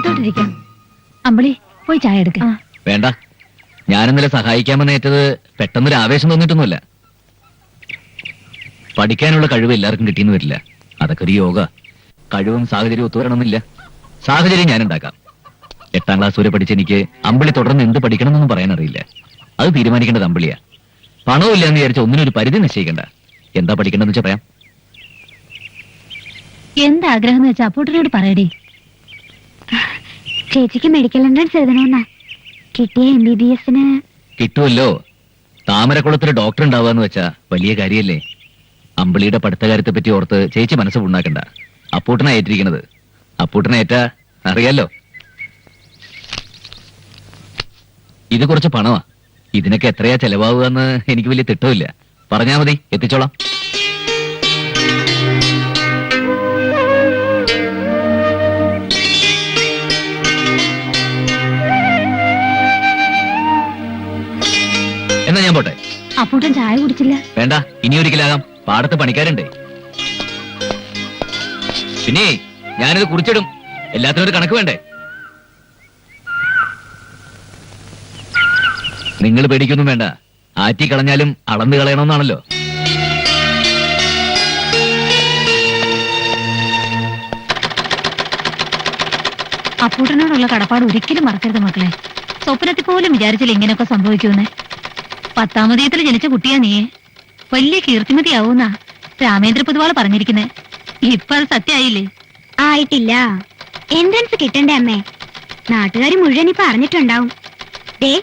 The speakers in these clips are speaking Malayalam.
അകത്തോട്ടിരിക്കാം. അമ്പിളി പോയി ചായ എടുക്ക. വേണ്ട, ഞാനിന്നലെ സഹായിക്കാമെന്നേറ്റത് പെട്ടെന്നൊരു ആവേശം തോന്നിയിട്ടൊന്നുമില്ല. പഠിക്കാനുള്ള കഴിവ് എല്ലാവർക്കും കിട്ടിയെന്ന് വരില്ല. അതൊക്കെ ഒരു യോഗ. കഴിവും സാഹചര്യവും ഒത്തുവരണമെന്നില്ല. സാഹചര്യം ഞാനുണ്ടാക്കാം. 8ാം ക്ലാസ് വരെ പഠിച്ച എനിക്ക് അമ്പിളി തുടർന്ന് എന്ത് പഠിക്കണമെന്നൊന്നും പറയാൻ അറിയില്ല. അത് തീരുമാനിക്കേണ്ടത് അമ്പിളിയാ. പണവും ഇല്ലാന്ന് വിചാരിച്ച ഒന്നിനൊരു പരിധി നിശ്ചയിക്കണ്ട. എന്താ പഠിക്കേണ്ടതെന്ന് വെച്ചാൽ പറയാം. എന്താഗ്രഹം വെച്ചാ അപ്പൂട്ടനോട് പറയടി. ചേച്ചിക്ക് മെഡിക്കൽ എൻട്രൻസ് എഴുതണമെന്നാ. കിട്ടിയ MBBS-ന് കിട്ടുമല്ലോ. താമരക്കുളത്തിൽ ഡോക്ടർ ഉണ്ടാവുകയെന്ന് വെച്ചാ വലിയ കാര്യല്ലേ. അമ്പിളിയുടെ പഠിത്ത കാര്യത്തെ പറ്റി ഓർത്ത് ചേച്ചി മനസ്സ് ഉണ്ടാക്കണ്ട. അപ്പൂട്ടനാ ഏറ്റിരിക്കണത്. അപ്പൂട്ടനെ ഏറ്റാ അറിയാലോ. ഇത് കുറച്ച് പണമാ. ഇതിനൊക്കെ എത്രയാ ചെലവാവുക എന്ന് എനിക്ക് വലിയ തിട്ടമില്ല. പറഞ്ഞാ മതി, എത്തിച്ചോളാം. എന്നാ ഞാൻ പോട്ടെ. അപ്പൂട്ടൻ ചായ കുടിച്ചില്ല. വേണ്ട, ഇനി ഒരിക്കലാകാം. പാടത്ത് പണിക്കാരുണ്ടേ. പിന്നെ ഞാനിത് കുറിച്ചിടും. എല്ലാത്തിനും ഒരു കണക്ക് വേണ്ടേ. നിങ്ങൾ പേടിക്കൊന്നും വേണ്ട. ആറ്റി കളഞ്ഞാലും അളന്ന് കളയണമെന്നാണല്ലോ. അപ്പൂട്ടനോടുള്ള കടപ്പാട് ഒരിക്കലും മറക്കരുത് മക്കളെ. സ്വപ്നത്തിൽ പോലും വിചാരിച്ചില്ല ഇങ്ങനെയൊക്കെ സംഭവിക്കുമെന്ന്. 10ാമതീയത്തിൽ ജനിച്ച കുട്ടിയാ നീ. വലിയ കീർത്തിമതിയാവൂന്നാ രാമേന്ദ്ര പൊതുവാൾ പറഞ്ഞിരിക്കുന്നെ. ഇപ്പൊ അത് സത്യമായില്ലേ? ആയിട്ടില്ല. എൻട്രൻസ് കിട്ടണ്ടേ അമ്മേ? നാട്ടുകാർ മുഴുവൻ ഇപ്പൊ അറിഞ്ഞിട്ടുണ്ടാവും. ദേ,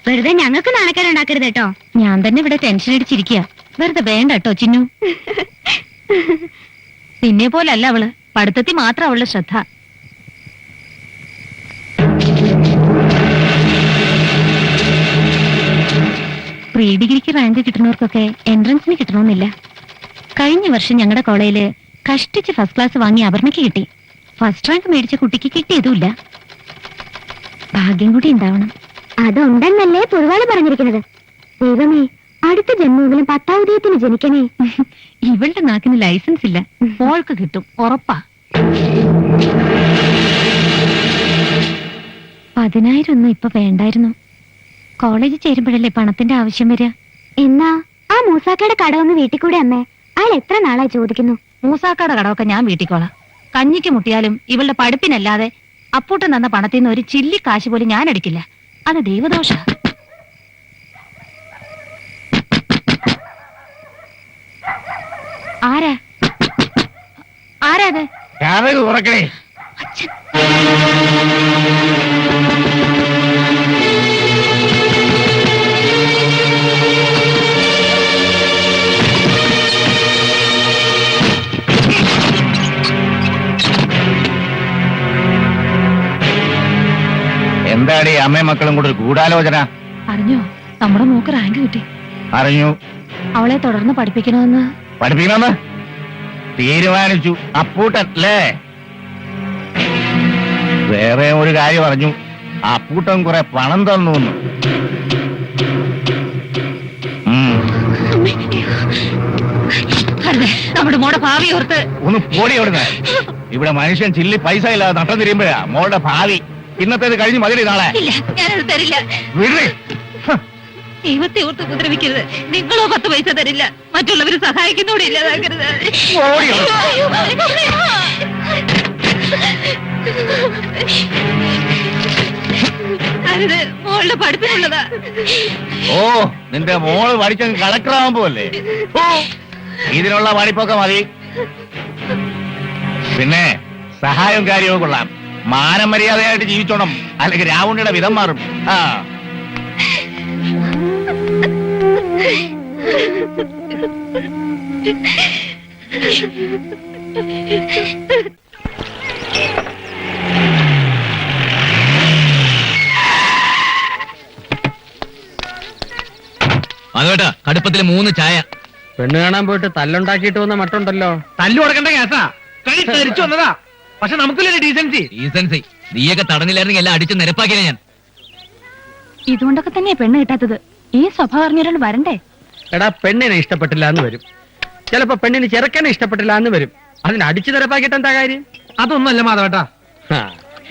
വെറുതെ ഞങ്ങൾക്ക് നാണക്കേടുണ്ടാക്കരുത് കേട്ടോ. ഞാൻ തന്നെ ഇവിടെ ടെൻഷൻ അടിച്ചിരിക്കുക. വെറുതെ വേണ്ട കേട്ടോ ചിന്നു. നിന്നെ പോലല്ല അവള്. പഠിത്തത്തിൽ മാത്രം അവളുടെ ശ്രദ്ധ. പ്രീ ഡിഗ്രിക്ക് റാങ്ക് കിട്ടുന്നവർക്കൊക്കെ എൻട്രൻസിന് കിട്ടണമെന്നില്ല. കഴിഞ്ഞ വർഷം ഞങ്ങളുടെ കോളേജില് കഷ്ടിച്ച് ഫസ്റ്റ് ക്ലാസ് വാങ്ങി അപർണയ്ക്ക് കിട്ടി. ഫസ്റ്റ് റാങ്ക് മേടിച്ച കുട്ടിക്ക് കിട്ടിയതുമില്ല. ഭാഗ്യം കൂടി ഉണ്ടാവണം. അതുണ്ടെന്നല്ലേ പൊതുവാള് പറഞ്ഞിരിക്കുന്നത്. ദൈവമേ, അടുത്ത ജന്മമെങ്കിലും 10ാമതീയത്തിന് ജനിക്കണേ. ഇവളുടെ നാക്കിന് ലൈസൻസ് ഇല്ല. മോൾക്ക് കിട്ടും, ഉറപ്പാ. 10,000 ഒന്നും ഇപ്പൊ വേണ്ടായിരുന്നു. കോളേജിൽ ചേരുമ്പോഴല്ലേ പണത്തിന്റെ ആവശ്യം വരിക. എന്നാ ആ മൂസാക്കയുടെ കടമൊന്ന് വീട്ടിൽ കൂടെ അമ്മേ. അയാൾ എത്ര നാളായി ചോദിക്കുന്നു. മൂസാക്കയുടെ കടമൊക്കെ ഞാൻ വീട്ടിക്കോളാം. കഞ്ഞിക്ക് മുട്ടിയാലും ഇവളുടെ പഠിപ്പിനല്ലാതെ അപ്പൂട്ടൻ തന്ന പണത്തിൽ നിന്ന് ഒരു ചില്ലി കാശ് പോലും ഞാൻ അടിക്കില്ല. അത് ദൈവദോഷ. ആരാ ആരാത്? അച്ഛൻ. എന്താടി അമ്മയും മക്കളും കൂടെ ഒരു ഗൂഢാലോചന? അറിഞ്ഞോ, നമ്മുടെ മോക്ക് റാങ്ക് കിട്ടി. അറിഞ്ഞു. അവളെ തുടർന്ന് പഠിപ്പിക്കണമെന്ന് തീരുമാനിച്ചു. അപ്പൂട്ടല്ലേ? വേറെ ഒരു കാര്യം അറിഞ്ഞു. അപ്പൂട്ടൻ കുറെ പണം തന്നു. നമ്മുടെ മോടെ ഭാവി ഓർത്ത് ഒന്ന് പോടി അവിടുന്ന്. ഇവിടെ മനുഷ്യൻ ചില്ലി പൈസ ഇല്ലാതെ നട്ടം തിരിയുമ്പോഴാ മോളുടെ ഭാവി. ഇന്നത്തേത് കഴിഞ്ഞ് മതി. നാളെ ഞാനത് തരില്ല. ദൈവത്തെ ഓർത്ത് ഉപദ്രവിക്കരുത്. നിങ്ങളോ 10 പൈസ തരില്ല. മറ്റുള്ളവര് സഹായിക്കുന്നോടെ ഇല്ലാതാക്കരുത്. അരുത്, മോളുടെ പഠിപ്പിനുള്ളതാ. ഓ, നിന്റെ മോള് പഠിച്ച കളക്ടർ ആവുമ്പോ അല്ലേ? ഇതിനുള്ള പഠിപ്പൊക്കെ മതി. പിന്നെ സഹായവും കാര്യവും കൊള്ളാം. മാനം മര്യാദയായിട്ട് ജീവിച്ചോണം, അല്ലെങ്കിൽ രാവണയുടെ വിധം മാറും. അതോട്ടാ കടുപ്പത്തിൽ 3 ചായ. പെണ്ണ് കാണാൻ പോയിട്ട് തല്ലുണ്ടാക്കിയിട്ട് വന്ന മട്ടുണ്ടല്ലോ. തല്ലു കൊടുക്കണ്ട കേസാ. കൈ തെറിച്ചു വന്നതാ. പക്ഷെ നമുക്കില്ലേ ഡീസൻസി. നീയൊക്കെ തടഞ്ഞില്ലായിരുന്നെങ്കിൽ എല്ലാം അടിച്ച് നിരപ്പാക്കിയാ ഞാൻ. ഇതുകൊണ്ടൊക്കെ തന്നെയാ പെണ്ണ് കിട്ടാത്തത്. ഈ സ്വഭാവം അറിഞ്ഞൊരാൾ വരണ്ടേ? എടാ, പെണ്ണിനെ ഇഷ്ടപ്പെട്ടില്ല എന്ന് വരും. ചിലപ്പോ പെണ്ണിന് ചെറുക്കനെ ഇഷ്ടപ്പെട്ടില്ല എന്ന് വരും. അതിന് അടിച്ചു നിരപ്പാക്കിയിട്ട് എന്താ കാര്യം? അതൊന്നുമല്ല മാധവേട്ടാ.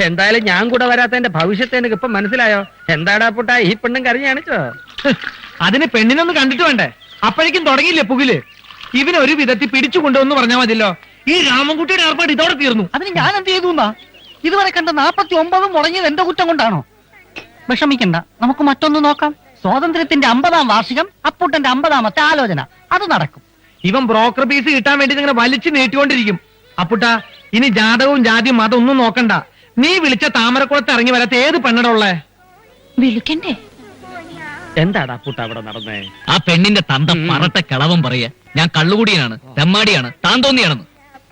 എന്തായാലും ഞാൻ കൂടെ വരാത്തതിന്റെ ഭവിഷ്യത്ത് എനിക്ക് ഇപ്പൊ മനസ്സിലായോ? എന്താടാ പുട്ടാ ഈ പെണ്ണും കരഞ്ഞു കാണിച്ചോ? അതിന് പെണ്ണിനൊന്ന് കണ്ടിട്ട് വേണ്ടേ? അപ്പോഴേക്കും തുടങ്ങിയില്ലേ പുകില്. ഇവനൊരു വിധത്തിൽ പിടിച്ചു കൊണ്ടുവന്ന് പറഞ്ഞാൽ മതിയല്ലോ. ഈ രാമൻകുട്ടിയുടെ ഏർപ്പാട് ഇതോടെ തീർന്നു. അതിന് ഞാൻ എന്ത് ചെയ്തു? ഇതുവരെ കണ്ട 49 മുടങ്ങിയത് എന്റെ കുറ്റം കൊണ്ടാണോ? വിഷമിക്കണ്ട, നമുക്ക് മറ്റൊന്ന് നോക്കാം. സ്വാതന്ത്ര്യത്തിന്റെ 50-ാം വാർഷികം, അപ്പൂട്ടന്റെ 50-ാമത്തെ ആലോചന, അത് നടക്കും. ഇവൻ ബ്രോക്കർ പീസ് കിട്ടാൻ വേണ്ടി ഇങ്ങനെ വലിച്ചു നീട്ടിക്കൊണ്ടിരിക്കും. അപ്പുട്ടാ, ഇനി ജാതകവും ജാതിയും മതം ഒന്നും നോക്കണ്ട. നീ വിളിച്ച താമരക്കുളത്ത് ഇറങ്ങി വരാത്ത ഏത് പെണ്ണടമുള്ളേ? വിളിക്കണ്ടേ? എന്താടാ പുട്ട അവിടെ നടന്നേ? ആ പെണ്ണിന്റെ തന്ത പറട്ട കിളവൻ പറയാ ഞാൻ കള്ളുകൂടിയനാണ്, തെമ്മാടിയാണ്, താൻ തോന്നിയാണെന്ന്.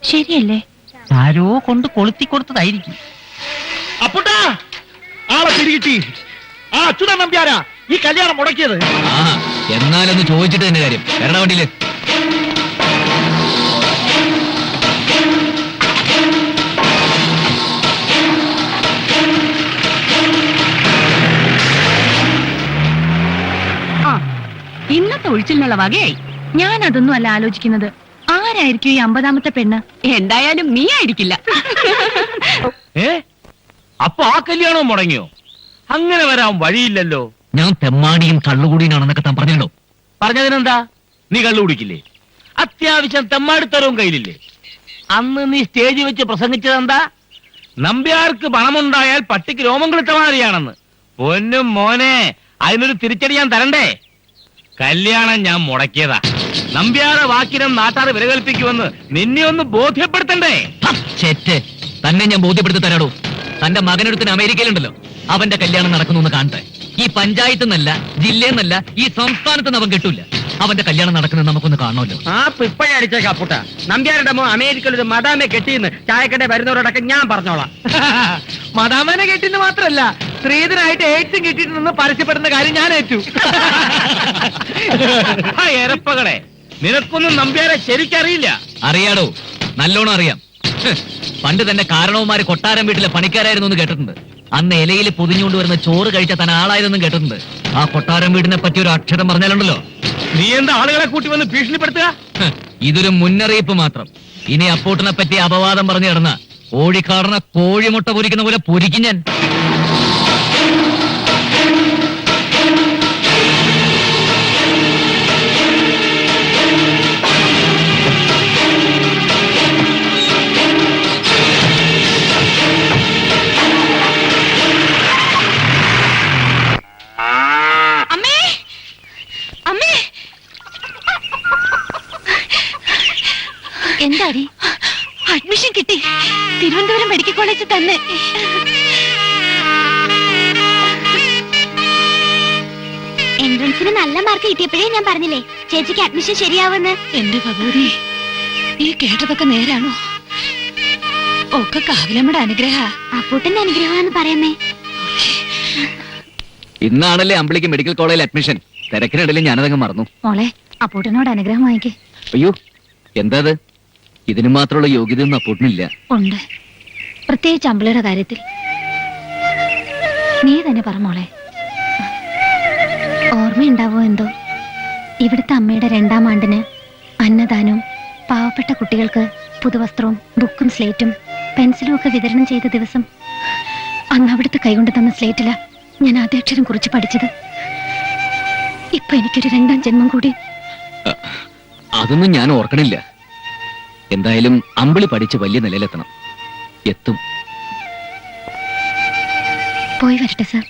ശരിയല്ലേ? ആരോ കൊണ്ട് കൊളുത്തി കൊടുത്തതായിരിക്കും. അപ്പുട്ടാ, ആളെ പിടികിട്ടി. ആ അച്യുതൻ നമ്പ്യാരാ ഈ കല്യാണം മുടക്കിയത്. ആ എന്നാലൊന്ന് ചോദിച്ചിട്ട് തന്നെ കാര്യം. വരണ വണ്ടിയില്. ഇന്നത്തെ ഒഴിച്ചിലിനുള്ള വകയായി. ഞാൻ അതൊന്നും അല്ല ആലോചിക്കുന്നത്. ആരായിരിക്കും ഈ 50-ാമത്തെ പെണ്ണ്? എന്തായാലും നീ ആയിരിക്കില്ല. അപ്പൊ ആ കല്യാണം മുടങ്ങിയോ? അങ്ങനെ വരാൻ വഴിയില്ലല്ലോ. ഞാൻ തെമ്മാടിയും കള്ളുകൂടിയനാണെന്നൊക്കെ താൻ പറഞ്ഞല്ലോ. പറഞ്ഞതിനെന്താ? നീ കള്ളു കുടിക്കില്ലേ? അത്യാവശ്യം തെമ്മാടിത്തരവും കയ്യിലില്ലേ? അന്ന് നീ സ്റ്റേജ് വെച്ച് പ്രസംഗിച്ചതെന്താ? നമ്പ്യാർക്ക് പണമുണ്ടായാൽ പട്ടിക്ക് രോമം കിളുത്ത മാതിരിയാണെന്ന്. പൊന്നും മോനെ, അതിനൊരു തിരിച്ചടി ഞാൻ തരണ്ടേ? കല്യാണം ഞാൻ മുടക്കിയതാ. നമ്പ്യാരെ വാക്കിനും നാട്ടാർ വിലകൽപ്പിക്കുമെന്ന് നിന്നെ ഒന്ന് ബോധ്യപ്പെടുത്തണ്ടേ? ചേറ്റ് തന്നെ ഞാൻ ബോധ്യപ്പെടുത്തി തരാടോ. തന്റെ മകനൊരുത്തിന് അമേരിക്കയിലുണ്ടല്ലോ, അവന്റെ കല്യാണം നടക്കുന്നു കാണട്ടെ. ഈ പഞ്ചായത്ത് നിന്നല്ല, ജില്ലയെന്നല്ല, ഈ സംസ്ഥാനത്ത് നിന്ന് അവൻ കിട്ടൂല. അവന്റെ കല്യാണം നടക്കുന്നത് നമുക്കൊന്ന് കാണണമല്ലോ. ആ ഇപ്പഴേ അടിച്ചേക്കാ പുട്ട. നമ്പ്യാരുടെ മോ അമേരിക്കയിൽ ഒരു മദാമെ കെട്ടിയെന്ന് ചായക്കട വരുന്നവരോടൊക്കെ ഞാൻ പറഞ്ഞോളാം. മദാമനെ കെട്ടിന്ന് മാത്രല്ല, സ്ത്രീധനായിട്ട് എയ്ഡ്സും കിട്ടിയിട്ടുണ്ടെന്ന് പരസ്യപ്പെടുന്ന കാര്യം ഞാൻ ഏറ്റു. ആ എരപ്പകളെ, നിനക്കൊന്നും നമ്പ്യാരെ ശരിക്കറിയില്ല. അറിയാടോ, നല്ലോണം അറിയാം. പണ്ട് തന്നെ കാരണവന്മാര് കൊട്ടാരം വീട്ടിലെ പണിക്കാരായിരുന്നു എന്ന് കേട്ടിട്ടുണ്ട്. അന്ന് ഇലയിൽ പൊതിഞ്ഞുകൊണ്ട് വരുന്ന ചോറ് കഴിച്ച തന്നെ ആളായതെന്നും കേട്ടിട്ടുണ്ട്. ആ കൊട്ടാരം വീടിനെ പറ്റി ഒരു അക്ഷരം പറഞ്ഞാലുണ്ടല്ലോ. നീ എന്താ ആളുകളെ കൂട്ടി വന്ന് ഭീഷണിപ്പെടുത്തുക? ഇതൊരു മുന്നറിയിപ്പ് മാത്രം. ഇനി അപ്പൂട്ടനെ പറ്റി അപവാദം പറഞ്ഞു കിടന്ന കോഴിക്കാടന കോഴിമുട്ട പൊരിക്കുന്ന പോലെ പൊരിക്കും ഞാൻ. എന്താടി? അഡ്മിഷൻ കിട്ടി, തിരുവനന്തപുരം മെഡിക്കൽ കോളേജിൽ തന്നെ. എൻട്രൻസിന് നല്ല മാർക്ക് കിട്ടിയപ്പോഴേ ഞാൻ പറഞ്ഞില്ലേ ചേച്ചിക്ക് അഡ്മിഷൻ ശരിയാവുമെന്ന്. എന്റെ ഭഗവതി, ഈ കേട്ടതൊക്കെ നേരാണോ? ഒക്കെ കാവിലമ്മയുടെ അനുഗ്രഹ. അപ്പൂട്ടന്റെ അനുഗ്രഹമാണെന്ന് പറയുന്നേ. ഇന്നാണല്ലേ അമ്പിളിക്ക് മെഡിക്കൽ കോളേജിൽ അഡ്മിഷൻ. തിരക്കിനിടയിൽ ഞാനതങ്ങ് മറന്നു. മോളെ, അപ്പൂട്ടനോട് അനുഗ്രഹം വാങ്ങിക്കേ. അയ്യോ, എന്താ അത്? ഇതിന് മാത്രമുള്ള യോഗ്യതയൊന്നും അപ്പൂട്ടനില്ല. ഉണ്ട്, പ്രത്യേകിച്ച് അമ്പിളിയുടെ കാര്യത്തിൽ. നീ തന്നെ പറ മോളെ. ഓർമ്മയുണ്ടാവോ എന്തോ, ഇവിടുത്തെ അമ്മയുടെ 2-ാം ആണ്ടിന് അന്നദാനവും പാവപ്പെട്ട കുട്ടികൾക്ക് പുതുവസ്ത്രവും ബുക്കും സ്ലേറ്റും പെൻസിലും ഒക്കെ വിതരണം ചെയ്ത ദിവസം. അന്ന് അവിടുത്തെ കൈകൊണ്ട് തന്ന സ്ലേറ്റില ഞാൻ ആദ്യാക്ഷരം കുറിച്ച് പഠിച്ചത്. ഇപ്പൊ എനിക്കൊരു 2-ാം ജന്മം കൂടി. അതൊന്നും ഞാൻ ഓർക്കണില്ല. എന്തായാലും അമ്പിളി പഠിച്ച് വലിയ നിലയിലെത്തണം. എത്തും. പോയി വരട്ടെ സാർ.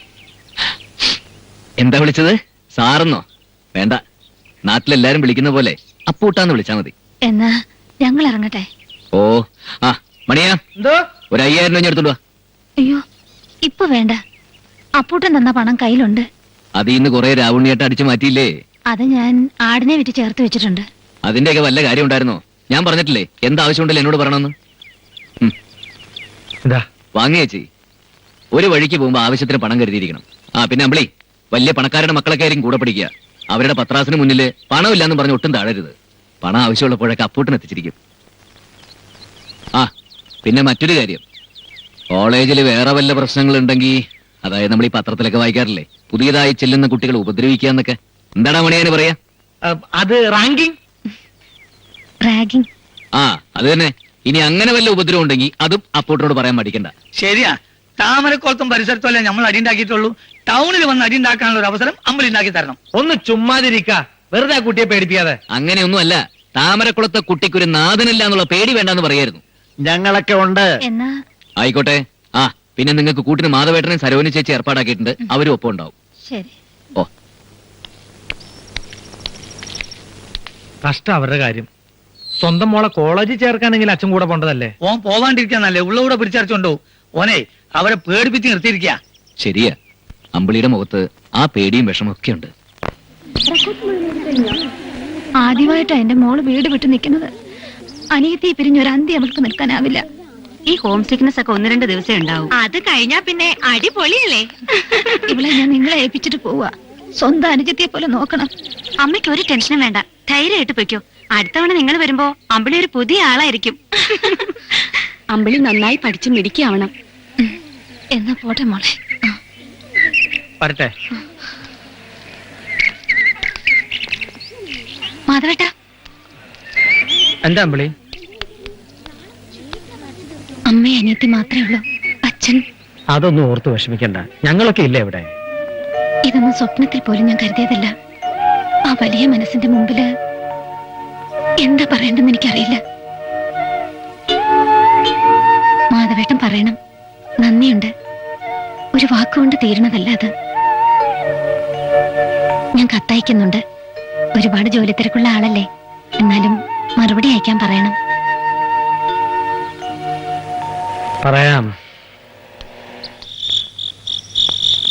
എന്താ വിളിച്ചത്? സാറെന്നോ? വേണ്ട, നാട്ടിലെല്ലാരും വിളിക്കുന്ന പോലെ അപ്പൂട്ടാന്ന് വിളിച്ചാ മതി. എന്നാ ഞങ്ങൾ ഇറങ്ങട്ടെ. ഓ, ആ മണിയാ, എന്തോ? ഒരു 5000 രൂപ എടുത്തോണ്ട് വാ. അയ്യോ, ഇപ്പൊ വേണ്ട. അപ്പൂട്ടൻ തന്ന പണം കയ്യിലുണ്ട്. അത് ഇന്ന് കുറെ രാവുണ്ണിയായിട്ട് അടിച്ചു മാറ്റിയില്ലേ? അത് ഞാൻ ആടിനെ വിറ്റ് ചേർത്ത് വെച്ചിട്ടുണ്ട്. അതിന്റെയൊക്കെ വല്ല കാര്യം ഉണ്ടായിരുന്നോ? ഞാൻ പറഞ്ഞിട്ടില്ലേ എന്താവശ്യമുണ്ടല്ലോ എന്നോട് പറയണമെന്ന്. വാങ്ങിയേച്ചി, ഒരു വഴിക്ക് പോകുമ്പോ ആവശ്യത്തിന് പണം കരുതിയിരിക്കണം. ആ പിന്നെ അമ്പിളി, വലിയ പണക്കാരുടെ മക്കളൊക്കെ ആയിരിക്കും കൂടെ പഠിക്കുക. അവരുടെ പത്രാസിന് മുന്നിൽ പണമില്ലാന്ന് പറഞ്ഞ് ഒട്ടും താഴരുത്. പണം ആവശ്യമുള്ളപ്പോഴൊക്കെ അപ്പൂട്ടൻ എത്തിച്ചിരിക്കും. ആ പിന്നെ മറ്റൊരു കാര്യം, കോളേജിൽ വേറെ വല്ല പ്രശ്നങ്ങളുണ്ടെങ്കിൽ, അതായത് നമ്മൾ ഈ പത്രത്തിലൊക്കെ വായിക്കാറില്ലേ, പുതിയതായി ചെല്ലുന്ന കുട്ടികൾ ഉപദ്രവിക്കുക എന്നൊക്കെ, എന്താടാ മണിയാന് പറയാ? അത് റാങ്കിങ്. റാഗിംഗ്. ആ അത് തന്നെ. ഇനി അങ്ങനെ വല്ല ഉപദ്രവം ഉണ്ടെങ്കിൽ അതും അപ്പൂട്ടനോട് പറയാൻ മടിക്കണ്ട. ശരിയാ, താമരക്കുളത്തും പരിസരത്തുമല്ലേ നമ്മൾ അടിയുണ്ടാക്കിയിട്ടുള്ളൂ. ടൗണിൽ വന്ന് അടിയുണ്ടാക്കാനുള്ള ഒരു അവസരം അമ്പലി ഉണ്ടാക്കി തരണം. ഒന്ന് ചുമ്മാതിരിക്ക, വെറുതെ ആ കുട്ടിയെ പേടിപ്പിക്കാതെ. അങ്ങനെയൊന്നുമല്ല, താമരക്കുളത്തെ കുട്ടിക്കൊരു നാഥനില്ല എന്നുള്ള പേടി വേണ്ടെന്ന് പറയായിരുന്നു. ഞങ്ങളൊക്കെ ഉണ്ട്. എന്നാ ആയിക്കോട്ടെ. ആ പിന്നെ നിങ്ങൾക്ക് കൂട്ടിന് മാധവേട്ടനെ സരോനി ചേച്ചി ഏർപ്പാടാക്കിയിട്ടുണ്ട്. അവരും ഒപ്പം ഉണ്ടാവും. ശരി. ഓ, കഷ്ടം അവരുടെ കാര്യം. സ്വന്തം മോളെ കോളേജിൽ ചേർക്കാനെങ്കിൽ അച്ഛൻ കൂടെ പോണ്ടതല്ലേ. ഓൻ പോവാണ്ടിരിക്കാന്നല്ലേ ഉള്ള കൂടെ പിടിച്ചടച്ചുണ്ടോ. ഓനെ അവരെ പേടിപ്പിച്ച് നിർത്തിയിരിക്കുക. ശരിയാ. അമ്പിളിയുടെ മുഖത്ത് ആ പേടിയും വിഷമൊക്കെ ഉണ്ട്. ആദ്യമായിട്ടാ എന്റെ മോള് വീട് വിട്ട് നിൽക്കുന്നത്. അനിയത്തി പിരിഞ്ഞൊരു അന്തി അവൾക്ക് നിൽക്കാനാവില്ല. ഈ ഹോം സിക്നസ് ഒക്കെ 1-2 ദിവസം ഉണ്ടാവും. അത് കഴിഞ്ഞാ പിന്നെ അടിപൊളിയല്ലേ. ഇവിടെ ഞാൻ നിങ്ങളെ ഏൽപ്പിച്ചിട്ട് പോവാ. സ്വന്തം അനുജത്തിയെ പോലെ നോക്കണം. അമ്മയ്ക്ക് ഒരു ടെൻഷനും വേണ്ട, ധൈര്യമായിട്ട് പൊയ്ക്കോ. അടുത്തവണ നിങ്ങൾ വരുമ്പോ അമ്പിളി ഒരു പുതിയ ആളായിരിക്കും. അമ്പിളി നന്നായി പഠിച്ച് മിടിക്കാവണം. എന്നാ പോട്ടെ മോളെ. വരട്ടെ. മാധവേട്ട, എന്താ അമ്പിളി? അമ്മയും അനിയത്തി മാത്രമേ ഉള്ളൂ. അച്ഛൻ അതൊന്നും ഓർത്ത് വിഷമിക്കണ്ട, ഞങ്ങളൊക്കെ ഇല്ല ഇവിടെ. ഇതൊന്നും സ്വപ്നത്തിൽ പോലും ഞാൻ കരുതിയതല്ല. ആ വലിയ മനസ്സിന്റെ മുമ്പില് എന്താ പറയണ്ടെന്ന് എനിക്കറിയില്ല. മാധവേട്ടൻ പറയണം, നന്ദിയുണ്ട്. ഒരു വാക്കുകൊണ്ട് തീരണതല്ല അത്. ഞാൻ കത്തയക്കുന്നുണ്ട്. ഒരുപാട് ജോലി തിരക്കുള്ള ആളല്ലേ, എന്നാലും മറുപടി അയക്കാൻ പറയണം. പറയാം.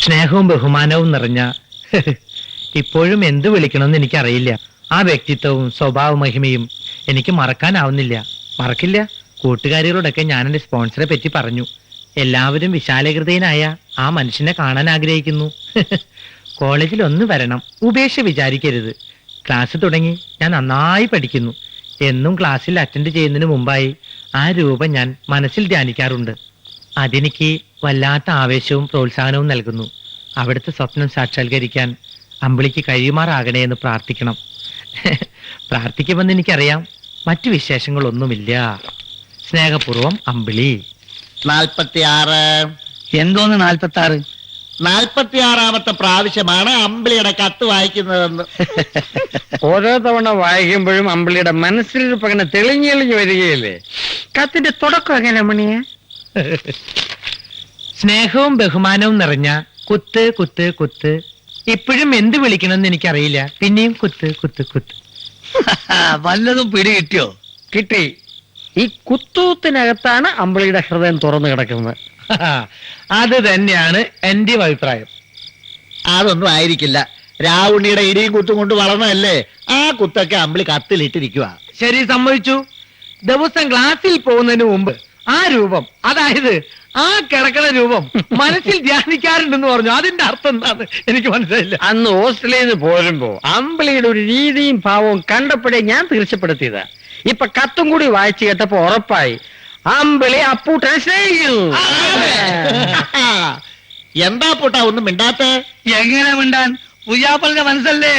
സ്നേഹവും ബഹുമാനവും നിറഞ്ഞ ഇപ്പോഴും എന്ത് വിളിക്കണമെന്ന് എനിക്കറിയില്ല. ആ വ്യക്തിത്വവും സ്വഭാവ മഹിമയും എനിക്ക് മറക്കാനാവുന്നില്ല. മറക്കില്ല. കൂട്ടുകാരികളോടൊക്കെ ഞാൻ എന്റെ സ്പോൺസറെ പറ്റി പറഞ്ഞു. എല്ലാവരും വിശാലഹൃദയനായ ആ മനുഷ്യനെ കാണാൻ ആഗ്രഹിക്കുന്നു. കോളേജിൽ ഒന്ന് വരണം, ഉപേക്ഷ വിചാരിക്കരുത്. ക്ലാസ് തുടങ്ങി ഞാൻ നന്നായി പഠിക്കുന്നു. എന്നും ക്ലാസ്സിൽ അറ്റൻഡ് ചെയ്യുന്നതിന് മുമ്പായി ആ രൂപം ഞാൻ മനസ്സിൽ ധ്യാനിക്കാറുണ്ട്. അതെനിക്ക് വല്ലാത്ത ആവേശവും പ്രോത്സാഹനവും നൽകുന്നു. അവിടുത്തെ സ്വപ്നം സാക്ഷാത്കരിക്കാൻ അമ്പിളിക്ക് കഴിയുമാറാകണേ എന്ന് പ്രാർത്ഥിക്കണം. പ്രാർത്ഥിക്കുമെന്ന് എനിക്കറിയാം. മറ്റു വിശേഷങ്ങളൊന്നുമില്ല. സ്നേഹപൂർവം അമ്പിളി. 46. എന്തോന്ന് 46? 46ാമത്തെ പ്രാവശ്യമാണ് അമ്പിളിയുടെ കത്ത് വായിക്കുന്നതെന്ന്. ഓരോ തവണ വായിക്കുമ്പോഴും അമ്പിളിയുടെ മനസ്സിലിരിപ്പ് അങ്ങനെ തെളിഞ്ഞെളിഞ്ഞു വരികയല്ലേ. കത്തിന്റെ തുടക്കം എങ്ങനെ മണിയെ? സ്നേഹവും ബഹുമാനവും നിറഞ്ഞ കുത്ത് കുത്ത് കുത്ത്. ഇപ്പോഴും എന്ത് വിളിക്കണമെന്ന് എനിക്കറിയില്ല. പിന്നെയും കുത്ത് കുത്ത് കുത്ത്. വല്ലതും പിടി കിട്ടിയോ? കിട്ടി. ഈ കുത്തൂത്തിനകത്താണ് അമ്പിളിയുടെ ഹൃദയം തുറന്നു കിടക്കുന്നത്. അത് തന്നെയാണ് എന്റെ അഭിപ്രായം. അതൊന്നും ആയിരിക്കില്ല. രാവുണ്ണിയുടെ ഇടിയും കുത്തും കൊണ്ട് വളർന്നതല്ലേ. ആ കുത്തൊക്കെ അമ്പിളി കത്തിലിട്ടിരിക്കുക. ശരി, സമ്മതിച്ചു. ദിവസം ക്ലാസ്സിൽ പോകുന്നതിന് മുമ്പ് ആ രൂപം, അതായത് ആ കിടക്കണ രൂപം മനസ്സിൽ ധ്യാനിക്കാറുണ്ടെന്ന് പറഞ്ഞു. അതിന്റെ അർത്ഥം എന്താന്ന് എനിക്ക് മനസ്സിലായില്ല. അന്ന് ഹോസ്റ്റലിൽ നിന്ന് പോരുമ്പോ അമ്പിളിയുടെ ഒരു രീതിയും ഭാവവും കണ്ടപ്പോഴേ ഞാൻ തീർച്ചപ്പെടുത്തിയതാ. ഇപ്പൊ കത്തും കൂടി വായിച്ചു കേട്ടപ്പോ ഉറപ്പായി അമ്പിളി അപ്പൂട്ടനെ സ്നേഹിക്കുന്നു. എന്താ പൂട്ടാ ഒന്നും മിണ്ടാത്ത? എങ്ങനെ മിണ്ടാൻ? പുയ്യാപ്പളിന്റെ മനസ്സല്ലേ.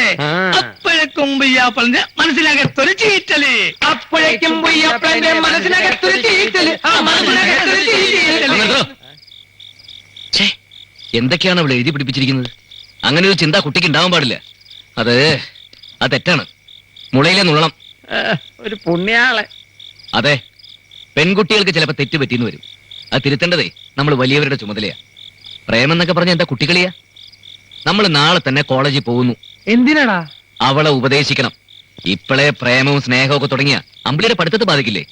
അപ്പോഴേക്കും പുയ്യാപ്പളിന്റെ മനസ്സിനകത്തൊരു ചീറ്റല്. അപ്പോഴേക്കും പുയ്യാപ്പളന്റെ മനസ്സിനകത്തൊരു ചീറ്റല്. എന്തൊക്കെയാണ് അവൾ എഴുതി പിടിപ്പിച്ചിരിക്കുന്നത്? അങ്ങനെ ഒരു ചിന്ത കുട്ടിക്ക് ഉണ്ടാവാൻ പാടില്ല. അത് തെറ്റാണ്. മുളയിലെ നുള്ളണം. ഒരു പുണ്യാളെ. അതെ, പെൺകുട്ടികൾക്ക് ചിലപ്പോൾ തെറ്റ് പറ്റിയെന്ന് വരും. അത് തിരുത്തേണ്ടതേ നമ്മൾ വലിയവരുടെ ചുമതലയാ. പ്രേമെന്നൊക്കെ പറഞ്ഞ എന്താ കുട്ടികളിയാ? നമ്മൾ നാളെ തന്നെ കോളേജിൽ പോകുന്നു. എന്തിനാടാ? അവളെ ഉപദേശിക്കണം. ഇപ്പോഴേ പ്രേമവും സ്നേഹവും ഒക്കെ തുടങ്ങിയ അമ്പിളിയുടെ പഠിത്തത്തെ ബാധിക്കില്ലേ?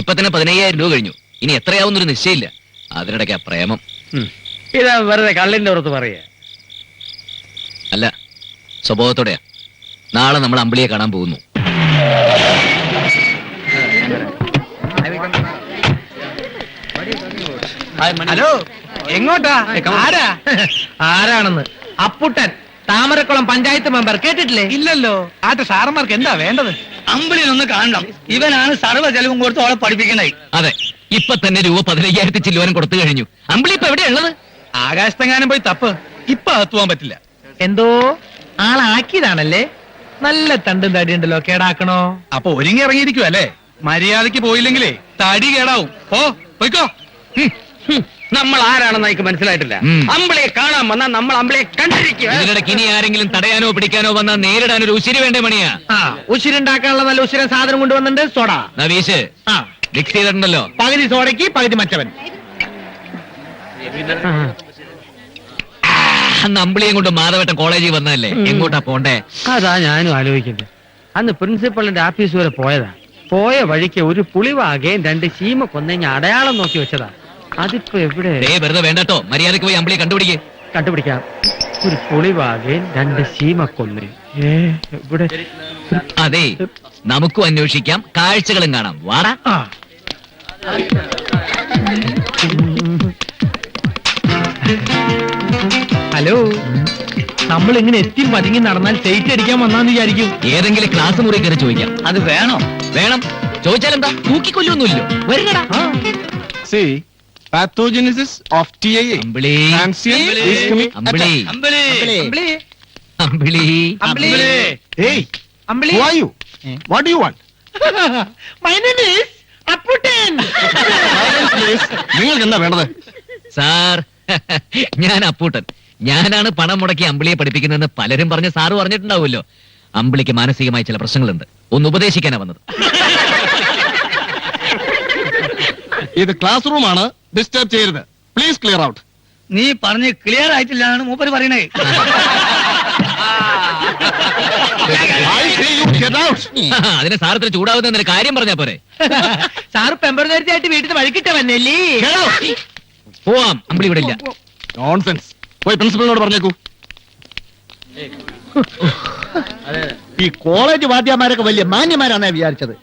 ഇപ്പൊ തന്നെ 15,000 രൂപ കഴിഞ്ഞു. ഇനി എത്രയാവുന്നൊരു നിശ്ചയമില്ല. അതിനിടയ്ക്കാ പ്രേമം. ഇതാ വെറുതെ കള്ളിന്റെ പുറത്ത് പറയാ. അല്ല, സ്വഭാവത്തോടെയാ. നാളെ നമ്മൾ അമ്പിളിയെ കാണാൻ പോകുന്നു. ഹലോ, എങ്ങോട്ടാ? ആരാണെന്ന്? അപ്പുട്ടൻ, താമരക്കുളം പഞ്ചായത്ത് മെമ്പർ. കേട്ടിട്ടില്ലേ? ഇല്ലല്ലോ. ആട്ടെ, സാറന്മാർക്ക് എന്താ വേണ്ടത്? അമ്പിളിനൊന്ന് കാണണം. ഇവനാണ് സർവ്വ ചെലവും കൊടുത്ത് അവളെ പഠിപ്പിക്കണേ. അതെ, ഇപ്പൊ തന്നെ രൂപ 15,000 ചില്ലുവാനും കൊടുത്തു കഴിഞ്ഞു. അമ്പിളി ഇപ്പൊ എവിടെയുള്ളത്? ആകാശത്തെങ്ങാനും പോയി തപ്പ്. ഇപ്പൊ അകത്തുപോകാൻ പറ്റില്ല. എന്തോ ആളാക്കിയതാണല്ലേ. നല്ല തണ്ടും തടിയുണ്ടല്ലോ. കേടാക്കണോ? അപ്പൊ ഒരുങ്ങി ഇറങ്ങിയിരിക്കുവല്ലേ. മര്യാദക്ക് പോയില്ലെങ്കിലേ തടി കേടാവും. പോയിക്കോ. നമ്മൾ ആരാണെന്ന് എനിക്ക് മനസ്സിലായിട്ടില്ല. ഉം. അമ്പിളിയെ കാണാൻ വന്നാൽ നമ്മൾ അമ്പിളിയെ കണ്ടിരിക്കുക. ഇതിനിടയ്ക്ക് ഇനി ആരെങ്കിലും തടയാനോ പിടിക്കാനോ വന്നാൽ നേരിടാൻ ഒരു ഉശിരി വേണ്ടേ മണിയാ? ആ ഉശിരുണ്ടാക്കാനുള്ള നല്ല ഉശിരൻ സാധനം കൊണ്ടുവന്നിട്ടുണ്ട്. സോഡ നവീഷ് ആ മിക്സ് ചെയ്തിട്ടുണ്ടല്ലോ. പകുതി സോഡയ്ക്ക് പകുതി മറ്റവൻ. അന്ന് അമ്പിളിയും കൊണ്ട് മാധവട്ടം കോളേജിൽ വന്നതല്ലേ, എങ്ങോട്ടാ പോണ്ടേ? അതാ ഞാനും ആലോചിക്കുന്നത്. അന്ന് പ്രിൻസിപ്പളിന്റെ ഓഫീസ് വരെ പോയതാ. പോയ വഴിക്ക് ഒരു പുളിവാകയും 2 ചീമ കൊന്നഞ്ഞ അടയാളം നോക്കി വെച്ചതാ. അതിപ്പോ എവിടെ വെറുതെ വേണ്ടട്ടോ, മര്യാദക്ക് പോയി അമ്പിളിയെ കണ്ടുപിടിക്കേ. കണ്ടുപിടിക്കാം. ഒരു പുളിവാകയും 2 ചീമ കൊന്നേ എവിടെ? അതെ, നമുക്കും അന്വേഷിക്കാം, കാഴ്ചകളും കാണാം. വാടാ. ആ ഹലോ, നമ്മൾ ഇങ്ങനെ എത്തി പതുങ്ങി നടന്നാൽ സൈറ്റ് അടിക്കാൻ വന്നാന്ന് വിചാരിക്കും. ഏതെങ്കിലും ക്ലാസ് മുറി കയറി ചോദിക്കാം. അത് വേണോ? വേണം. ചോദിച്ചാലെന്താ, തൂക്കിക്കൊല്ലൊന്നുമില്ലോ. വരുന്നടാ. See, pathogenesis of TIA. Ambili Transient ischemic Ambili attack. Ambili Hey, who are you? What do you want? My name is Apputtan. Silence, please. നിങ്ങൾക്ക് എന്താ വേണ്ടത്? സാർ, ഞാൻ അപ്പൂട്ടൻ. ഞാനാണ് പണം മുടക്കി അമ്പിളിയെ പഠിപ്പിക്കുന്നതെന്ന് പലരും പറഞ്ഞ് സാറ് പറഞ്ഞിട്ടുണ്ടാവുമല്ലോ. അമ്പിളിക്ക് മാനസികമായ ചില പ്രശ്നങ്ങളുണ്ട്, ഒന്ന് ഉപദേശിക്കാനാ വന്നത്. ഇത് ക്ലാസ് റൂം ആണ്, ഡിസ്റ്റർബ് ചെയ്യരുത്. Please clear out. നീ പറഞ്ഞ് ക്ലിയർ ആയിട്ടില്ല എന്നാണ് മൂപ്പര് പറയണേ. I say you get out. അതിന് സാറത്തിന് ചൂടാവുന്ന കാര്യം പറഞ്ഞാ പോരെ? സാറ് പെമ്പറന്നേരത്തെയായിട്ട് വീട്ടിൽ നിന്ന് വഴിക്കിട്ട വന്നല്ലേ? പോവാം, അമ്പിളി ഇവിടെ ഇല്ല. നോൺസെൻസ്. പോയി പ്രിൻസിപ്പലിനോട് പറഞ്ഞേക്കൂ. ഈ കോളേജ് വാദ്യമാരൊക്കെ വലിയ മാന്യമാരാണ് വിചാരിച്ചത്.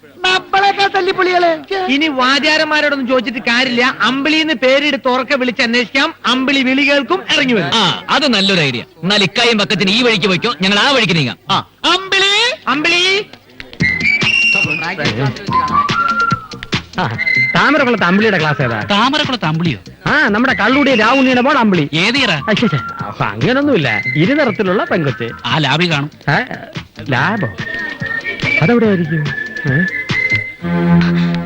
ഇനി വാദ്യാരന്മാരോടൊന്നും ചോദിച്ചിട്ട് കാര്യമില്ല. അമ്പിളിന്ന് പേരെടുത്ത് ഉറക്കെ വിളിച്ച് അന്വേഷിക്കാം. അമ്പിളി വിളി കേൾക്കും, ഇറങ്ങി വരും. ആ, അത് നല്ലൊരു ഐഡിയ. എന്നാൽ ഇക്കായും പക്കത്തിന് ഈ വഴിക്ക് പോയിക്കോ, ഞങ്ങൾ ആ വഴിക്ക് നീങ്ങാം. അമ്പിളി അമ്പിളി താമരക്കുളത്ത് അമ്പിളിയുടെ ക്ലാസ് ഏതാ? താമരക്കുളത്ത് അമ്പിളിയോ? ആ, നമ്മുടെ കള്ളുടി രാവുണ്ണിയുടെ മോൾ അമ്പിളി. ഏതീറാ? അപ്പൊ അങ്ങനൊന്നുമില്ല, ഇരുനിറത്തിലുള്ള പെങ്കൊച്ച്. ആ ലാബി കാണും. ലാബോ? അതെവിടെ ആയിരിക്കും?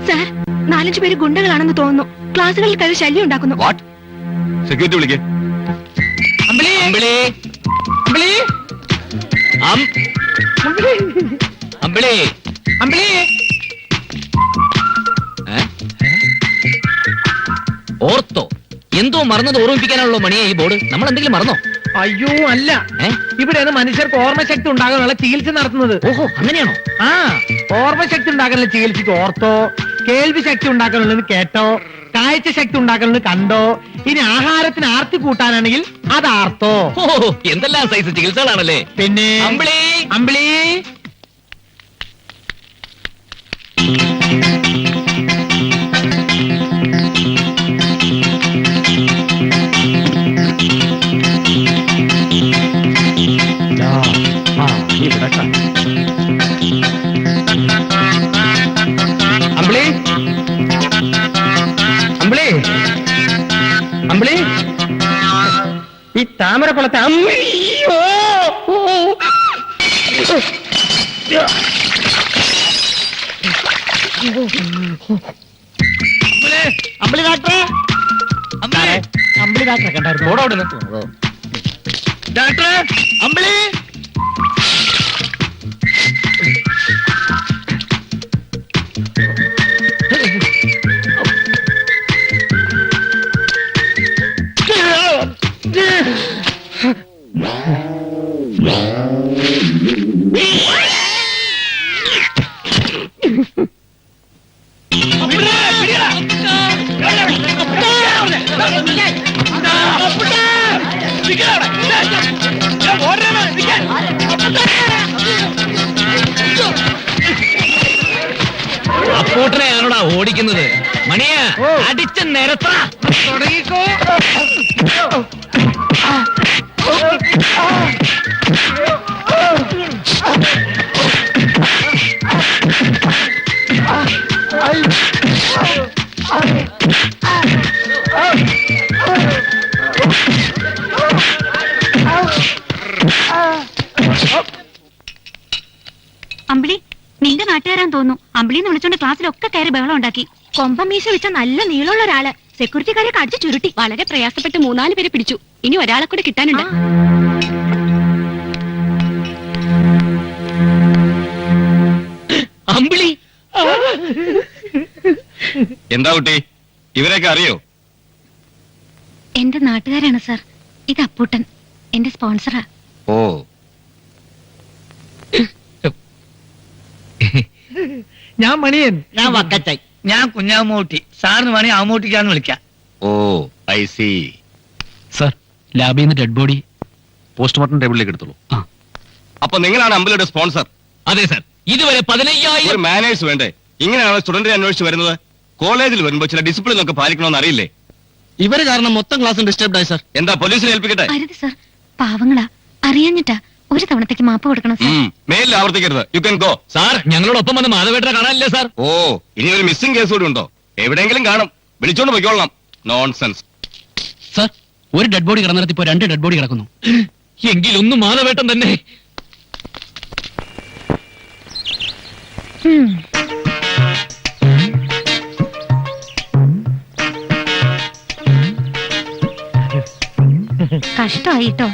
സാർ 4-5 പേര് ഗുണ്ടകളാണെന്ന് തോന്നുന്നു. ക്ലാസ്സുകളിൽ കയറി ശല്യം ഉണ്ടാക്കുന്നു. വാട്ട്? സെക്യൂരിറ്റി വിളിക്കേ. അമ്പിളി അമ്പിളി അമ്പിളി അമ്പിളി അമ്പിളി ഏ? ഓർത്തോ? എന്തോ മറന്നത് ഓർമ്മിപ്പിക്കാനാണല്ലോ മണിയെ ഈ ബോർഡ്. നമ്മൾ എന്തെങ്കിലും മറന്നോ? അയ്യോ അല്ല, ഏ? ഇവിടെയാണ് മനുഷ്യർക്ക് ഓർമ്മശക്തി ഉണ്ടാകാനുള്ള ചികിത്സ നടത്തുന്നത്. ഓഹോ, അങ്ങനെയാണോ? ആ, ഓർമ്മശക്തി ഉണ്ടാക്കാനുള്ള ചികിത്സയ്ക്ക് ഓർത്തോ, കേൾവി ശക്തി ഉണ്ടാക്കാനുള്ളത് കേട്ടോ, കാഴ്ച ശക്തി ഉണ്ടാക്കാനുള്ളത് കണ്ടോ, ഇനി ആഹാരത്തിന് ആർത്തി കൂട്ടാനാണെങ്കിൽ അത് ആർത്തോ. ഓ, എന്തെല്ലാം സൈസ് ചികിത്സകളാണല്ലേ. പിന്നെ അമ്പിളി അമ്പിളി ഇവിടെ അമ്പിളി അമ്പിളി അമ്പിളി ഈ താമരക്കുളത്തെ അമ്പിളിയോ. അമ്പിളി ഡാക്ടറെ, അമ്പിളി ഡാക്ടറെ കണ്ടായിരുന്നു. ഡോക്ടറെ, അമ്പിളി അപ്പൂട്ടനെയാണോടാ ഓടിക്കുന്നത്? മണിയ അടിച്ച നിരത്താ. തുടങ്ങിക്കോ. അമ്പിളി നിന്റെ നാട്ടുകാരാൻ തോന്നുന്നു. അമ്പിളിന്ന് വിളിച്ചോണ്ട് ക്ലാസ്സിലൊക്കെ കയറി ബഹളം ഉണ്ടാക്കി. കൊമ്പം മീശ വെച്ച നല്ല നീളമുള്ള ഒരാള്. സെക്യൂരിറ്റിക്കാരെ കടിച്ചു ചുരുട്ടി. വളരെ പ്രയാസപ്പെട്ട് 3-4 പേരെ പിടിച്ചു. ഇനി ഒരാളെ കൂടെ കിട്ടാനുണ്ട്. അമ്പിളി എന്താ കുട്ടി ഇവരെയൊക്കെ അറിയോ? എന്റെ നാട്ടുകാരാണ് സാർ. ഇത് അപ്പൂട്ടൻ, എന്റെ സ്പോൺസറാ. ഓ ഞാൻ മണിയൻ. ഞാൻ വക്കറ്റായി. ഞാൻ കുഞ്ഞാമൂട്ടി. സാറിന് വേണേ ആമൂട്ടിക്കാന്ന് വിളിക്കാം. ഓ ഐ സി. സർ, ലാബിൽ നിന്ന് ഡെഡ് ബോഡി പോസ്റ്റ്മോർട്ടം ടേബിളിലേക്ക് എടുത്തോളൂ. അപ്പൊ നിങ്ങളാണ് അമ്പലയുടെ സ്പോൺസർ? അതെ സർ. ഇതുവരെ 15,000 ഒരു മാനേഴ്സ് വേണ്ടേ? ഇങ്ങനെയാണ് സ്റ്റുഡന്റിനെ അന്വേഷിച്ച് വരുന്നത്. കോളേജിൽ വരുമ്പോൾ ചില ഡിസിപ്ലിൻ ഒക്കെ പാലിക്കണമെന്ന് അറിയില്ലേ? ഇവര് കാരണം മൊത്തം ക്ലാസ് ഡിസ്റ്റർബ്ഡ് ആയി സർ. എന്താ പോലീസിനെ ഏൽപ്പിക്കട്ടെ? അരുത് സാർ, പാവങ്ങളാ, അറിയാഞ്ഞിട്ടാ. ഒരു തവണത്തേക്ക് മാപ്പ് കൊടുക്കണം സാർ. മേലിൽ ആവർത്തിക്കരുത്. You can go. സാർ, ഞങ്ങളോടൊപ്പം വന്ന് മാധവേട്ടനെ കാണാനില്ലേ സാർ? ഓ ഇനി ഒരു മിസ്സിംഗ് കേസ് കൂടി ഉണ്ടോ? എവിടെയെങ്കിലും കാണും. വിളിച്ചോണ്ട് പോയിക്കോളാം. നോൺസെൻസ്. സാർ, ഒരു ഡെഡ് ബോഡി കിടന്നിടത്ത് ഇപ്പോ 2 ഡെഡ് ബോഡി കിടക്കുന്നു. എങ്കിൽ ഒന്ന് മാധവേട്ടൻ തന്നെ. ഉം. കഷ്ടമായിട്ടോ.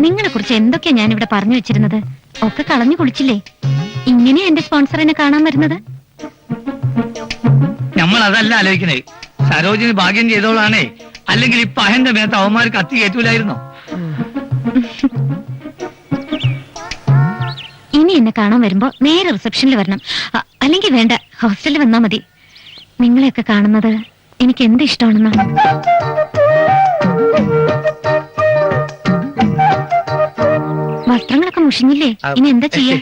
നിങ്ങളെ കുറിച്ച് എന്തൊക്കെയാ ഞാനിവിടെ പറഞ്ഞു വെച്ചിരുന്നത്. ഒക്കെ കളഞ്ഞു കുളിച്ചില്ലേ. ഇങ്ങനെയാ എന്റെ സ്പോൺസറിനെ കാണാൻ വരുന്നത്. നമ്മൾ അതല്ല ആലോചിക്കണേ. സരോജിനി ഭാഗ്യം ചെയ്തോളാണേ. അല്ലെങ്കിൽ ഇപ്പൊ അഹന്റെ മേത്ത് അവന്മാർ കത്തി കയറ്റൂലായിരുന്നോ? ഇനി എന്നെ കാണാൻ വരുമ്പോ നേരെ റിസപ്ഷനിൽ വരണം. അല്ലെങ്കിൽ വേണ്ട, ഹോസ്റ്റലിൽ വന്നാ മതി. നിങ്ങളെയൊക്കെ കാണുന്നത് എനിക്ക് എന്ത് ഇഷ്ടമാണെന്നാണ്. വസ്ത്രങ്ങളൊക്കെ മുഷിഞ്ഞില്ലേ? ഇനി എന്താ ചെയ്യാ?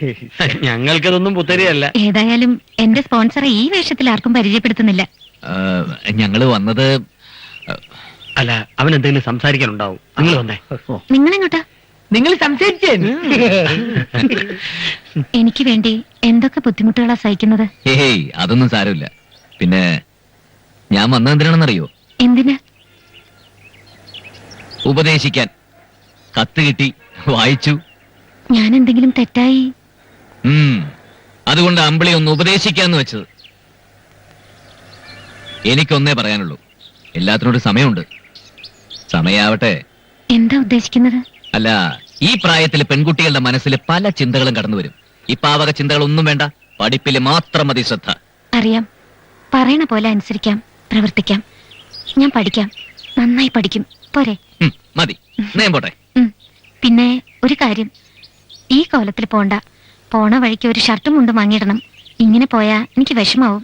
ഞങ്ങൾക്കതൊന്നും പുത്തരിയല്ല. ഏതായാലും എന്റെ സ്പോൺസറെ ഈ വേഷത്തിൽ ആർക്കും പരിചയപ്പെടുത്തുന്നില്ല. ഞങ്ങള് വന്നത് അല്ല, അവൻ എന്തെങ്കിലും സംസാരിക്കാനുണ്ടാവും. നിങ്ങൾ വന്നേ. നിങ്ങളെങ്ങോട്ടാ? നിങ്ങൾ സംസാരിച്ചേ? എനിക്ക് വേണ്ടി എന്തൊക്കെ ബുദ്ധിമുട്ടുകളാ സഹിക്കുന്നത്. ഹേയ്, അതൊന്നും സാരമില്ല. പിന്നെ ഞാൻ വന്നത് എന്തിനാണെന്നറിയോ? എന്തിന്? ഉപദേശിക്കാൻ. കത്ത് കിട്ടി, വായിച്ചു. ഞാൻ എന്തെങ്കിലും തെറ്റായി? അതുകൊണ്ട് അമ്പിളി ഒന്ന് ഉപദേശിക്കാന്ന് വെച്ചത്. എനിക്കൊന്നേ പറയാനുള്ളൂ, എല്ലാത്തിനോട് സമയമുണ്ട്. സമയാവട്ടെ. എന്താ ഉദ്ദേശിക്കുന്നത്? അല്ല, ഈ പ്രായത്തിൽ പെൺകുട്ടികളുടെ മനസ്സിൽ പല ചിന്തകളും കടന്നു വരും. ഈ പാവക ചിന്തകളൊന്നും വേണ്ട, പഠിപ്പില് മാത്രം മതി ശ്രദ്ധ. അറിയാം. പറയണ പോലെ അനുസരിക്കാം, പ്രവർത്തിക്കാം. ഞാൻ പഠിക്കാം, നന്നായി പഠിക്കും. പോരെ? മതി, ഞാൻ പോട്ടെ. പിന്നെ ഒരു കാര്യം, ഈ കോലത്തിൽ പോണ്ട. പോണ വഴിക്ക് ഒരു ഷർട്ടും മുണ്ടും വാങ്ങിയിടണം. ഇങ്ങനെ പോയാ എനിക്ക് വിഷമാവും.